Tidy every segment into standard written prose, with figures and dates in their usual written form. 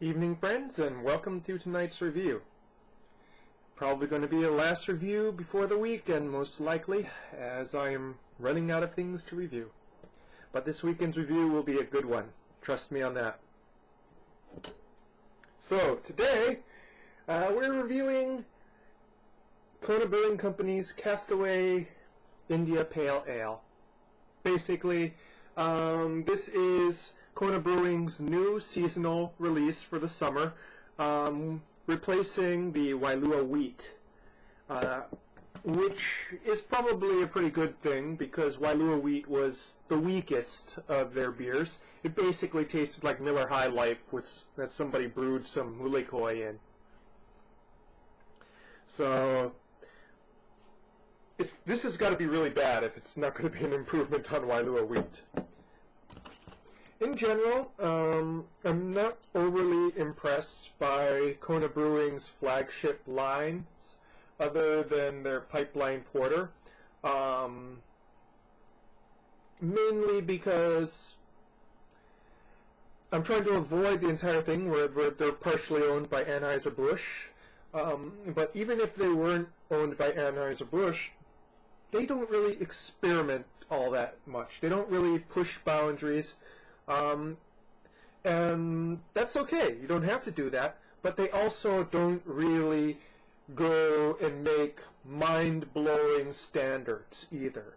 Evening, friends, and welcome to tonight's review. Probably going to be a last review before the weekend, most likely, as I am running out of things to review. But this weekend's review will be a good one. Trust me on that. So, today, we're reviewing Kona Brewing Company's Castaway India Pale Ale. Basically, this is Kona Brewing's new seasonal release for the summer, replacing the Wailua wheat, which is probably a pretty good thing because Wailua wheat was the weakest of their beers. It basically tasted like Miller High Life that somebody brewed some mulikoi in. So this has got to be really bad if it's not going to be an improvement on Wailua wheat. In general, I'm not overly impressed by Kona Brewing's flagship lines, other than their pipeline porter. Mainly because I'm trying to avoid the entire thing where they're partially owned by Anheuser-Busch. But even if they weren't owned by Anheuser-Busch, they don't really experiment all that much. They don't really push boundaries. And that's okay. You don't have to do that. But they also don't really go and make mind-blowing standards either.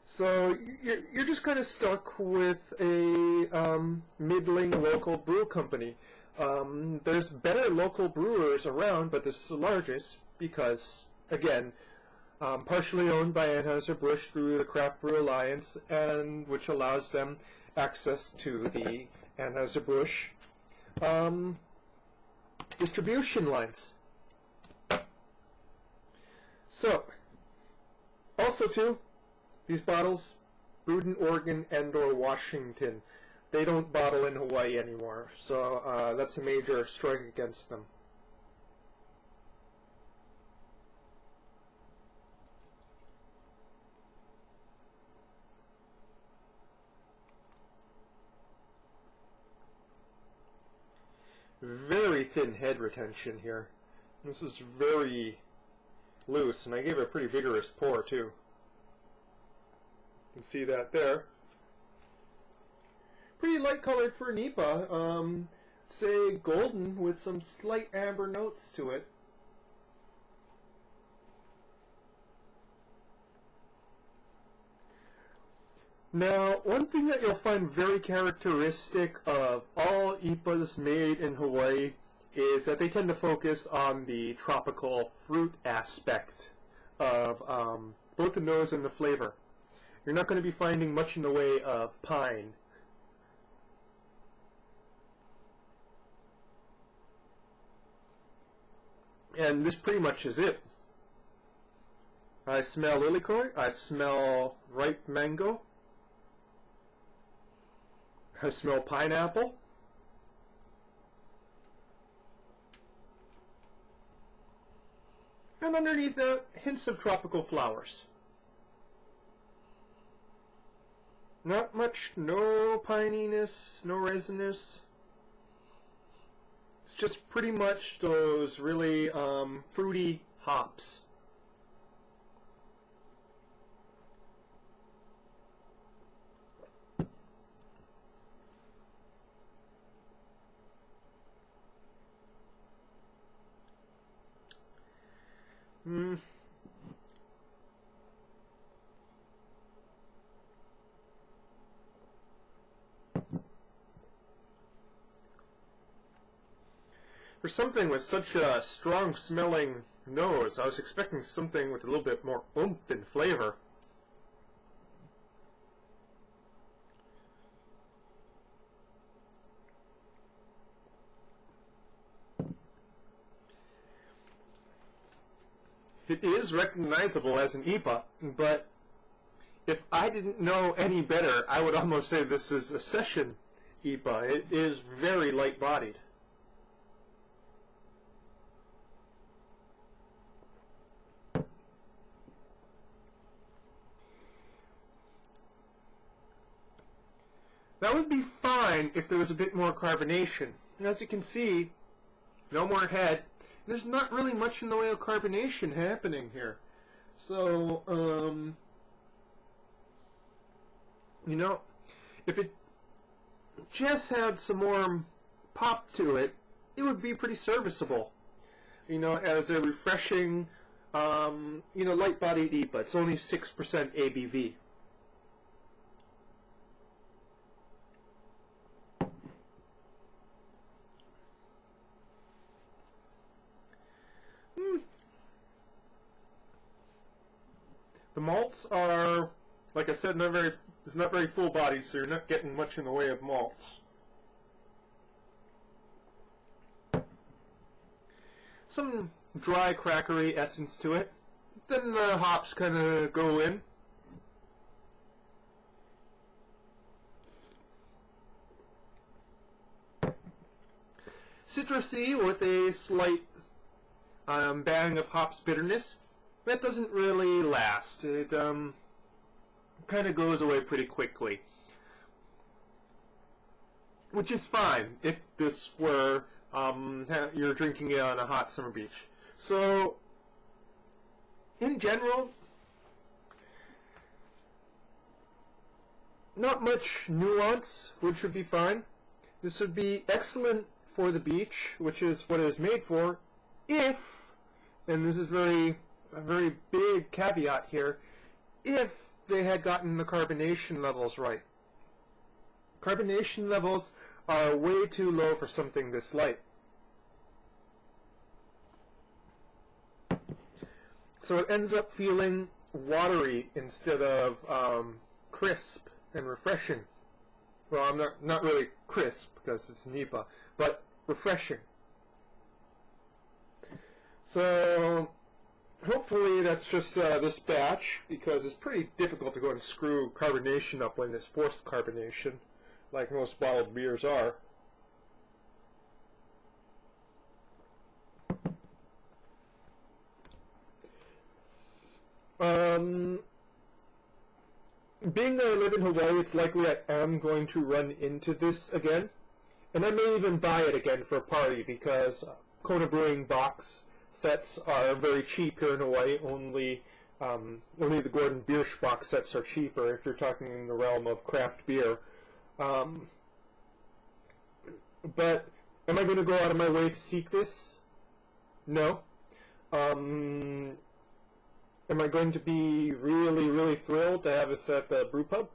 So you're just kind of stuck with a middling local brew company. There's better local brewers around, but this is the largest because, again, partially owned by Anheuser-Busch through the Craft Brew Alliance, and which allows them access to the Anheuser-Busch distribution lines. So, also too, these bottles brewed in Oregon and or Washington. They don't bottle in Hawaii anymore, so that's a major strike against them. Very thin head retention here. This is very loose, and I gave it a pretty vigorous pour too. You can see that there. Pretty light colored for an IPA. Say golden with some slight amber notes to it. Now, one thing that you'll find very characteristic of all IPAs made in Hawaii is that they tend to focus on the tropical fruit aspect of both the nose and the flavor. You're not going to be finding much in the way of pine. And this pretty much is it. I smell lilikoi, I smell ripe mango, I smell pineapple. And underneath that, hints of tropical flowers. Not much, no pininess, no resinous. It's just pretty much those really fruity hops. For something with such a strong smelling nose, I was expecting something with a little bit more oomph and flavor. It is recognizable as an IPA, but if I didn't know any better, I would almost say this is a session IPA. It is very light-bodied. That would be fine if there was a bit more carbonation. And as you can see, no more head. There's not really much in the way of carbonation happening here. So, you know, if it just had some more pop to it, it would be pretty serviceable. You know, as a refreshing, you know, light-bodied IPA. It's only 6% ABV. The malts are, like I said, it's not very full bodied, so you're not getting much in the way of malts. Some dry crackery essence to it. Then the hops kind of go in. Citrusy with a slight bang of hops bitterness. That doesn't really last. It kind of goes away pretty quickly. Which is fine if this were you're drinking it on a hot summer beach. So, in general, not much nuance, which would be fine. This would be excellent for the beach, which is what it was made for, if, and this is a very big caveat here, if they had gotten the carbonation levels right. Carbonation levels are way too low for something this light. So it ends up feeling watery instead of crisp and refreshing. Well, I'm not really crisp because it's an IPA, but refreshing. So hopefully that's just this batch, because it's pretty difficult to go and screw carbonation up when it's forced carbonation, like most bottled beers are. Being that I live in Hawaii, it's likely I am going to run into this again. And I may even buy it again for a party, because Kona Brewing box sets are very cheap here in Hawaii. Only the Gordon Biersch box sets are cheaper if you're talking in the realm of craft beer. But am I going to go out of my way to seek this? No. Am I going to be really, really thrilled to have this at the brew pub?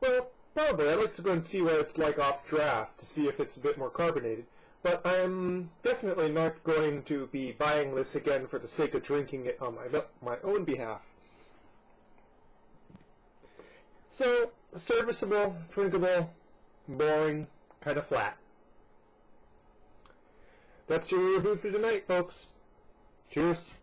Well, probably. I'd like to go and see what it's like off draft to see if it's a bit more carbonated. But I'm definitely not going to be buying this again for the sake of drinking it on my own behalf. So, serviceable, drinkable, boring, kind of flat. That's your review for tonight, folks. Cheers.